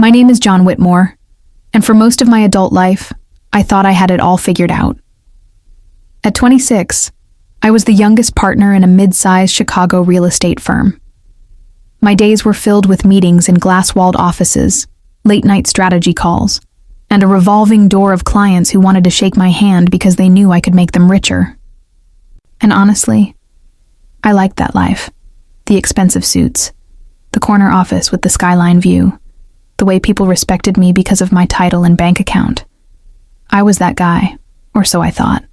My name is John Whitmore, and for most of my adult life, I thought I had it all figured out. At 26, I was the youngest partner in a mid-sized Chicago real estate firm. My days were filled with meetings in glass-walled offices, late-night strategy calls, and a revolving door of clients who wanted to shake my hand because they knew I could make them richer. And honestly, I liked that life. The expensive suits, the corner office with the skyline view, the way people respected me because of my title and bank account. I was that guy, or so I thought.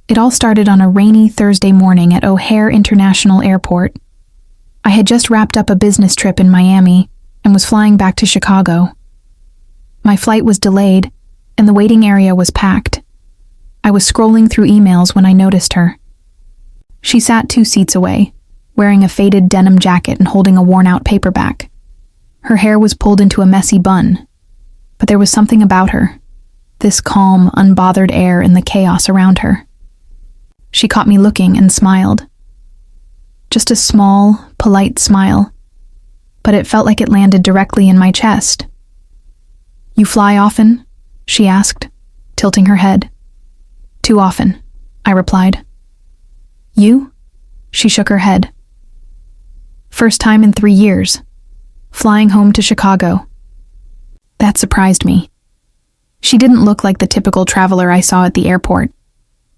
It all started on a rainy Thursday morning at O'Hare International Airport. I had just wrapped up a business trip in Miami and was flying back to Chicago. My flight was delayed, and the waiting area was packed. I was scrolling through emails when I noticed her. She sat 2 seats away, wearing a faded denim jacket and holding a worn-out paperback. Her hair was pulled into a messy bun, but there was something about her, this calm, unbothered air in the chaos around her. She caught me looking and smiled. Just a small, polite smile, but it felt like it landed directly in my chest. "You fly often?" she asked, tilting her head. "Too often," I replied. "You?" She shook her head. "First time in 3 years. Flying home to Chicago." That surprised me. She didn't look like the typical traveler I saw at the airport.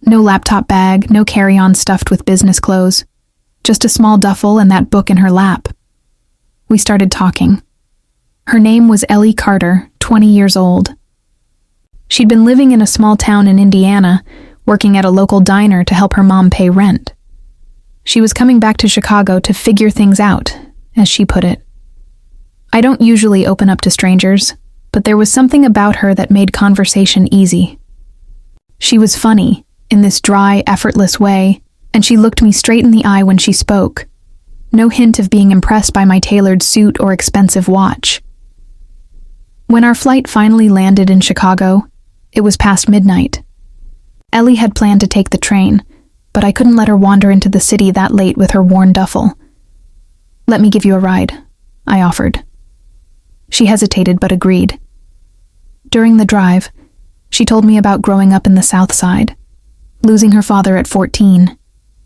No laptop bag, no carry-on stuffed with business clothes. Just a small duffel and that book in her lap. We started talking. Her name was Ellie Carter, 20 years old. She'd been living in a small town in Indiana, working at a local diner to help her mom pay rent. She was coming back to Chicago to figure things out, as she put it. I don't usually open up to strangers, but there was something about her that made conversation easy. She was funny, in this dry, effortless way, and she looked me straight in the eye when she spoke. No hint of being impressed by my tailored suit or expensive watch. When our flight finally landed in Chicago, it was past midnight. Ellie had planned to take the train, but I couldn't let her wander into the city that late with her worn duffel. "Let me give you a ride," I offered. She hesitated but agreed. During the drive, she told me about growing up in the South Side, losing her father at 14,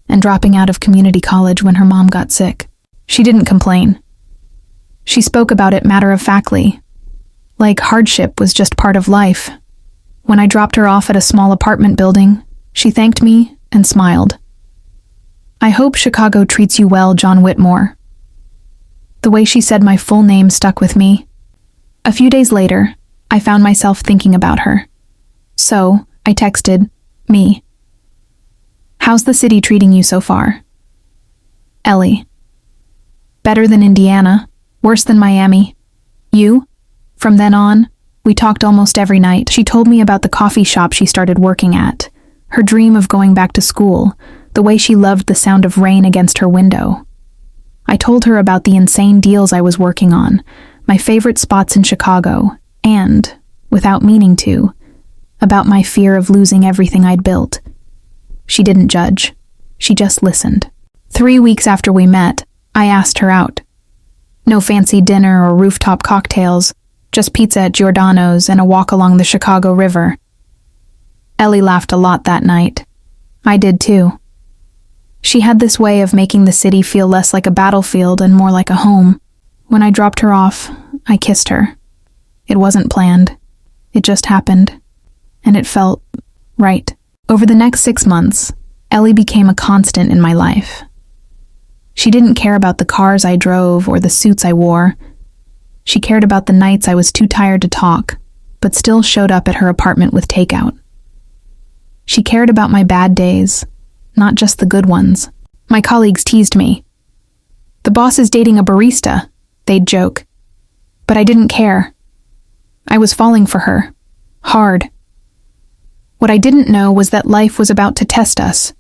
and dropping out of community college when her mom got sick. She didn't complain. She spoke about it matter-of-factly, like hardship was just part of life. When I dropped her off at a small apartment building, she thanked me and smiled. "I hope Chicago treats you well, John Whitmore." The way she said my full name stuck with me. A few days later, I found myself thinking about her. So, I texted, me. "How's the city treating you so far?" Ellie. "Better than Indiana, worse than Miami. You?" From then on, we talked almost every night. She told me about the coffee shop she started working at, her dream of going back to school, the way she loved the sound of rain against her window. I told her about the insane deals I was working on, my favorite spots in Chicago, and, without meaning to, about my fear of losing everything I'd built. She didn't judge. She just listened. 3 weeks after we met, I asked her out. No fancy dinner or rooftop cocktails, just pizza at Giordano's and a walk along the Chicago River. Ellie laughed a lot that night. I did too. She had this way of making the city feel less like a battlefield and more like a home. When I dropped her off, I kissed her. It wasn't planned. It just happened. And it felt right. Over the next 6 months, Ellie became a constant in my life. She didn't care about the cars I drove or the suits I wore. She cared about the nights I was too tired to talk, but still showed up at her apartment with takeout. She cared about my bad days, not just the good ones. My colleagues teased me. "The boss is dating a barista," they'd joke. But I didn't care. I was falling for her. Hard. What I didn't know was that life was about to test us,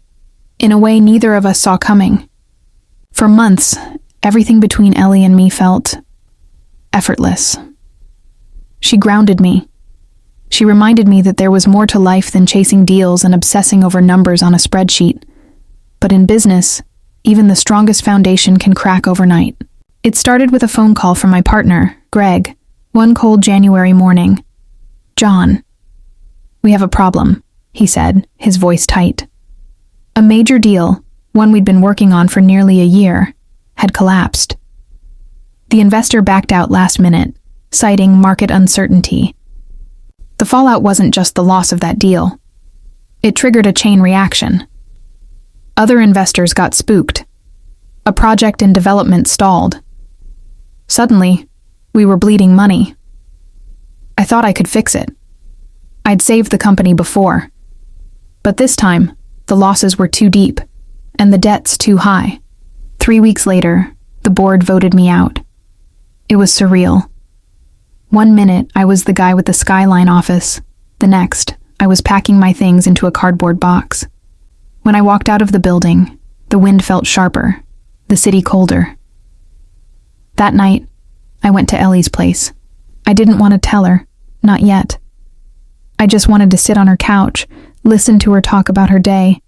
in a way neither of us saw coming. For months, everything between Ellie and me felt effortless. She grounded me. She reminded me that there was more to life than chasing deals and obsessing over numbers on a spreadsheet. But in business, even the strongest foundation can crack overnight. It started with a phone call from my partner, Greg, One cold January morning, "John, we have a problem," he said, his voice tight. A major deal, one we'd been working on for nearly a year, had collapsed. The investor backed out last minute, citing market uncertainty. The fallout wasn't just the loss of that deal. It triggered a chain reaction. Other investors got spooked. A project in development stalled. Suddenly, we were bleeding money. I thought I could fix it. I'd saved the company before. But this time, the losses were too deep, and the debts too high. 3 weeks later, the board voted me out. It was surreal. 1 minute, I was the guy with the skyline office. The next, I was packing my things into a cardboard box. When I walked out of the building, the wind felt sharper, the city colder. That night, I went to Ellie's place. I didn't want to tell her, not yet. I just wanted to sit on her couch, listen to her talk about her day,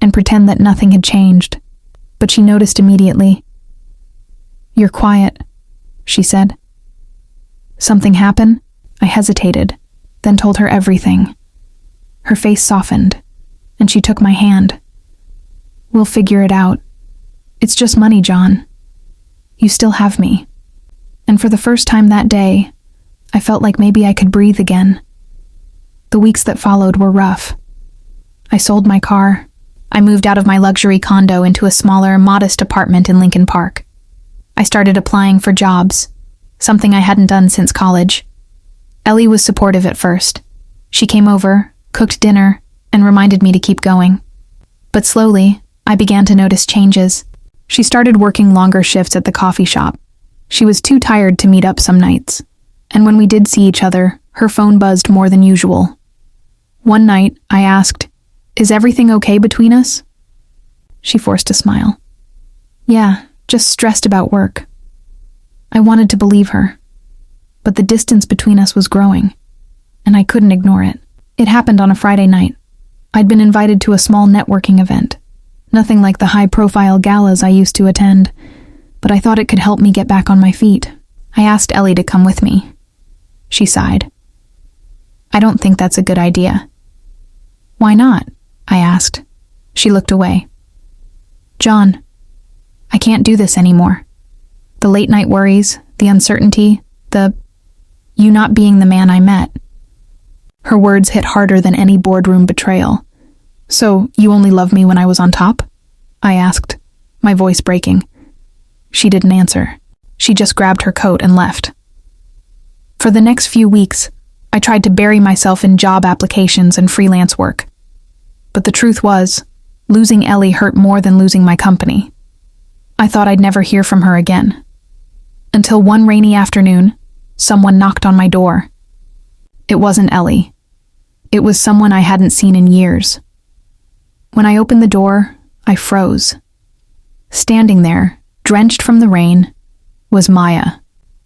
and pretend that nothing had changed. But she noticed immediately. "You're quiet," she said. "Something happened?" I hesitated, then told her everything. Her face softened, and she took my hand. "We'll figure it out. It's just money, John. You still have me." And for the first time that day, I felt like maybe I could breathe again. The weeks that followed were rough. I sold my car. I moved out of my luxury condo into a smaller, modest apartment in Lincoln Park. I started applying for jobs, something I hadn't done since college. Ellie was supportive at first. She came over, cooked dinner, and reminded me to keep going. But slowly, I began to notice changes. She started working longer shifts at the coffee shop. She was too tired to meet up some nights, and when we did see each other, her phone buzzed more than usual. One night, I asked, "Is everything okay between us?" She forced a smile. "Yeah, just stressed about work." I wanted to believe her, but the distance between us was growing, and I couldn't ignore it. It happened on a Friday night. I'd been invited to a small networking event, nothing like the high-profile galas I used to attend, but I thought it could help me get back on my feet. I asked Ellie to come with me. She sighed. "I don't think that's a good idea." "Why not?" I asked. She looked away. "John, I can't do this anymore. The late-night worries, the uncertainty, you not being the man I met." Her words hit harder than any boardroom betrayal. "So, you only loved me when I was on top?" I asked, my voice breaking. She didn't answer. She just grabbed her coat and left. For the next few weeks, I tried to bury myself in job applications and freelance work. But the truth was, losing Ellie hurt more than losing my company. I thought I'd never hear from her again. Until one rainy afternoon, someone knocked on my door. It wasn't Ellie. It was someone I hadn't seen in years. When I opened the door, I froze. Standing there, drenched from the rain, was Maya.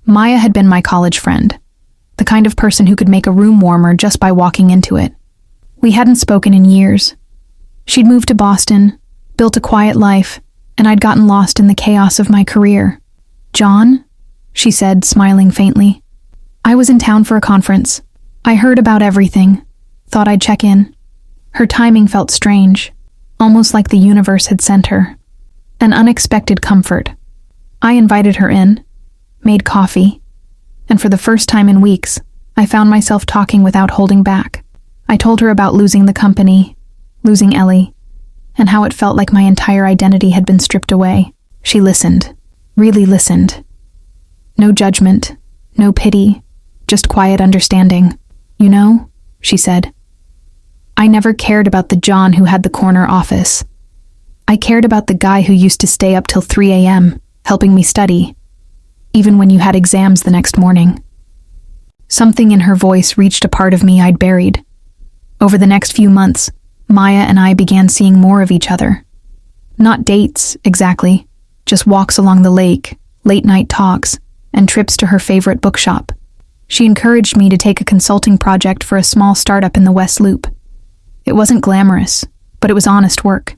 Maya had been my college friend, the kind of person who could make a room warmer just by walking into it. We hadn't spoken in years. She'd moved to Boston, built a quiet life, and I'd gotten lost in the chaos of my career. "John?" she said, smiling faintly. "I was in town for a conference. I heard about everything. Thought I'd check in." Her timing felt strange, almost like the universe had sent her. An unexpected comfort. I invited her in, made coffee, and for the first time in weeks, I found myself talking without holding back. I told her about losing the company, losing Ellie, and how it felt like my entire identity had been stripped away. She listened, really listened. No judgment, no pity, just quiet understanding. "You know," she said, "I never cared about the John who had the corner office. I cared about the guy who used to stay up till 3 a.m., helping me study, even when you had exams the next morning." Something in her voice reached a part of me I'd buried. Over the next few months, Maya and I began seeing more of each other. Not dates, exactly, just walks along the lake, late-night talks, and trips to her favorite bookshop. She encouraged me to take a consulting project for a small startup in the West Loop. It wasn't glamorous, but it was honest work.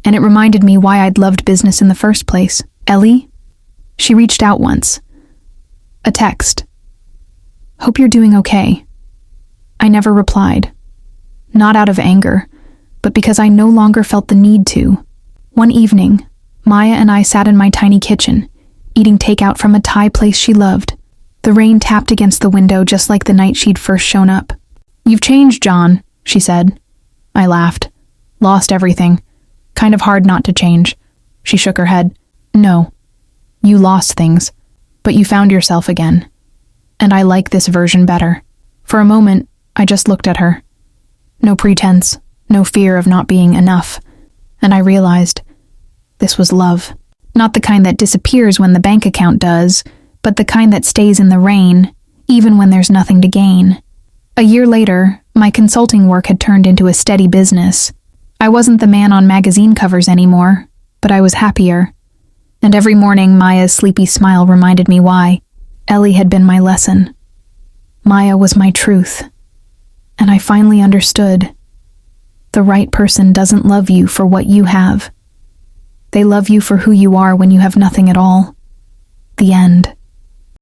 And it reminded me why I'd loved business in the first place. "Ellie?" She reached out once. A text. Hope you're doing okay." I never replied. Not out of anger, but because I no longer felt the need to. One evening, Maya and I sat in my tiny kitchen, eating takeout from a Thai place she loved. The rain tapped against the window just like the night she'd first shown up. "You've changed, John," she said. I laughed. "Lost everything. Kind of hard not to change." She shook her head. "No. You lost things, but you found yourself again. And I like this version better." For a moment, I just looked at her. No pretense, no fear of not being enough. And I realized this was love. Not the kind that disappears when the bank account does, but the kind that stays in the rain, even when there's nothing to gain. A year later, my consulting work had turned into a steady business. I wasn't the man on magazine covers anymore, but I was happier. And every morning, Maya's sleepy smile reminded me why. Ellie had been my lesson. Maya was my truth. And I finally understood. The right person doesn't love you for what you have. They love you for who you are when you have nothing at all. The end.